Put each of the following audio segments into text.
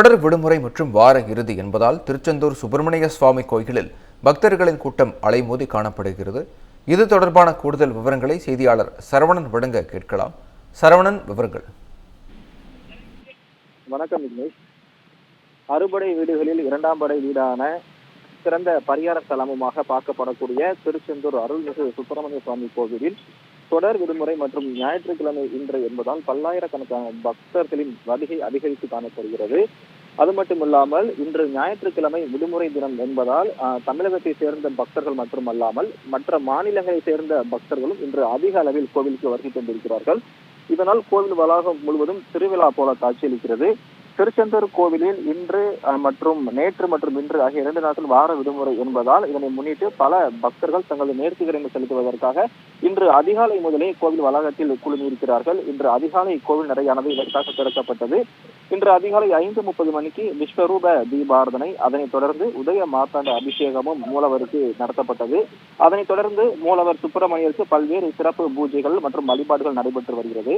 தொடர் விடுமுறை மற்றும் வார இறுதி என்பதால் திருச்செந்தூர் சுப்பிரமணிய சுவாமி கோயிலில் பக்தர்களின் கூட்டம் அலைமோதி காணப்படுகிறது. இது தொடர்பான கூடுதல் விவரங்களை செய்தியாளர் சரவணன் வழங்க கேட்கலாம். சரவணன், விவரங்கள். வணக்கம் விக்னேஷ். அறுபடை வீடுகளில் இரண்டாம் படை வீடான சிறந்த பரிகார ஸ்தலமுமாக பார்க்கப்படக்கூடிய திருச்செந்தூர் அருள்மிகு சுப்பிரமணிய சுவாமி கோவிலில் தொடர் விடுமுறை மற்றும் ஞாயிற்றுக்கிழமை இன்று என்பதால் பல்லாயிரக்கணக்கான பக்தர்களின் வருகை அதிகரித்து காணப்படுகிறது. அது மட்டுமில்லாமல் இன்று ஞாயிற்றுக்கிழமை விடுமுறை தினம் என்பதால் தமிழகத்தை சேர்ந்த பக்தர்கள் மட்டுமல்லாமல் மற்ற மாநிலங்களை சேர்ந்த பக்தர்களும் இன்று அதிக அளவில் கோவிலுக்கு வருகை தந்திருக்கிறார்கள். இதனால் கோவில் வளாகம் முழுவதும் திருவிழா போல காட்சியளிக்கிறது. திருச்செந்தூர் கோவிலில் இன்று மற்றும் நேற்று மற்றும் இன்று ஆகிய 2 நாட்கள் வார விடுமுறை என்பதால் இதனை முன்னிட்டு பல பக்தர்கள் தங்களது நேர்த்திக்கடனை செலுத்துவதற்காக இன்று அதிகாலை முதலே கோவில் வளாகத்தில் குழுமியிருக்கிறார்கள். இன்று அதிகாலை கோவில் நடையானது இதற்காக திறக்கப்பட்டது. இன்று அதிகாலை 5:30 மணிக்கு விஸ்வரூப தீபாரதனை, அதனைத் தொடர்ந்து உதய மார்த்தாண்ட அபிஷேகமும் மூலவருக்கு நடத்தப்பட்டது. அதனைத் தொடர்ந்து மூலவர் சுப்பிரமணியருக்கு பல்வேறு சிறப்பு பூஜைகள் மற்றும் வழிபாடுகள் நடைபெற்று வருகிறது.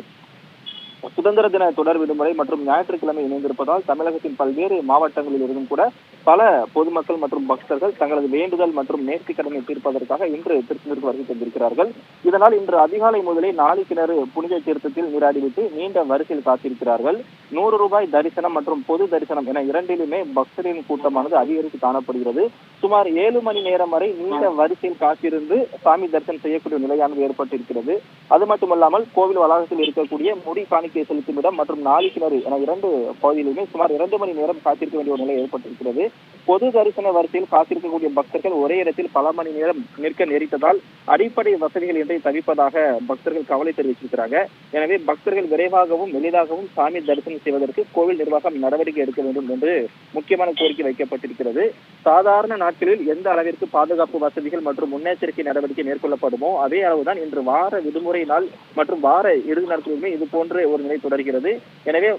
சுதந்திர தின தொடர் விடுமுறை மற்றும் ஞாயிற்றுக்கிழமை இணைந்திருப்பதால் தமிழகத்தின் பல்வேறு மாவட்டங்களில் இருந்தும் கூட பல பொதுமக்கள் மற்றும் பக்தர்கள் தங்களது வேண்டுதல் மற்றும் நேர்த்திக்கடனை தீர்ப்பதற்காக இன்று திருச்செந்தூருக்கு வருகை தந்திருக்கிறார்கள். இதனால் இன்று அதிகாலை முதலே நாளிக்கிணறு புனித தீர்த்தத்தில் நீராடிவிட்டு நீண்ட வரிசையில் காத்திருக்கிறார்கள். 100 ரூபாய் தரிசனம் மற்றும் பொது தரிசனம் என இரண்டிலுமே பக்தர்களின் கூட்டமானது அதிகரித்து காணப்படுகிறது. சுமார் 7 மணி நேரம் வரை நீண்ட வரிசையில் காத்திருந்து சாமி தரிசனம் செய்யக்கூடிய நிலையானது ஏற்பட்டிருக்கிறது. அது மட்டுமல்லாமல் கோவில் வளாகத்தில் இருக்கக்கூடிய முடி காணிக்கை செலுத்தும் இடம் மற்றும் நாளிக்கிணறு என 2 பகுதியிலுமே சுமார் 2 மணி நேரம் காத்திருக்க வேண்டிய ஒரு நிலை ஏற்பட்டிருக்கிறது. பொது தரிசன வரிசையில் காத்திருக்கக்கூடிய பக்தர்கள் ஒரே இடத்தில் பல மணி நேரம் நிற்க நேரிட்டதால் அடிப்படை வசதிகள் இன்றி தவிப்பதாக பக்தர்கள் கவலை தெரிவிச்சிருக்கிறாங்க. எனவே பக்தர்கள் விரைவாகவும் எளிதாகவும் சாமி தரிசனம் செய்வதற்கு கோவில் நிர்வாகம் நடவடிக்கை எடுக்க வேண்டும் என்று முக்கியமான கோரிக்கை வைக்கப்பட்டிருக்கிறது. சாதாரண நாட்களில் எந்த அளவிற்கு பாதுகாப்பு வசதிகள் மற்றும் முன்னெச்சரிக்கை நடவடிக்கை மேற்கொள்ளப்படுமோ அதே அளவுதான் இன்று வார விடுமுறை நாள் மற்றும் வார இறுதி நாட்களிலுமே இது போன்ற ஒரு நிலை தொடர்கிறது. எனவே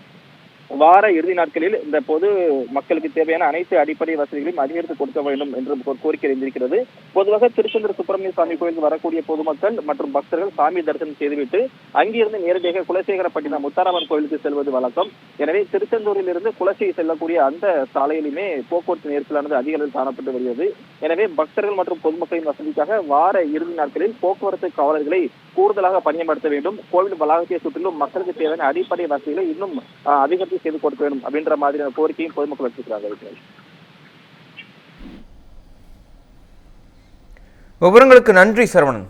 வார இறுதி நாட்களில் இந்த பொது மக்களுக்கு தேவையான அனைத்து அடிப்படை வசதிகளையும் அதிகரித்து கொடுக்க வேண்டும் என்று கோரிக்கை எழுந்திருக்கிறது. பொதுவாக திருச்செந்தூர் சுப்பிரமணிய சுவாமி கோயிலுக்கு வரக்கூடிய பொதுமக்கள் மற்றும் பக்தர்கள் சாமி தரிசனம் செய்துவிட்டு அங்கிருந்து நேரடியாக குலசேகரப்பட்டினம் முத்தாரம்மன் கோயிலுக்கு செல்வது வழக்கம். எனவே திருச்செந்தூரில் இருந்து குலசை செல்லக்கூடிய அந்த சாலையிலுமே போக்குவரத்து நெரிசலானது அதிக அளவில் காணப்பட்டு வருகிறது. எனவே பக்தர்கள் மற்றும் பொதுமக்களின் வசதிக்காக வார இறுதி நாட்களில் போக்குவரத்து காவலர்களை கூடுதலாக பணியமர்த்த வேண்டும். கோவில் வளாகத்தை சுற்றிலும் மக்களுக்கு தேவையான அடிப்படை வசதிகளை இன்னும் அதிகரித்து செய்து கொடுக்க வேண்டும் அப்படின்ற மாதிரியான கோரிக்கையும் பொதுமக்கள் வச்சிருக்கிறார்கள். விவரங்களுக்கு நன்றி சரவணன்.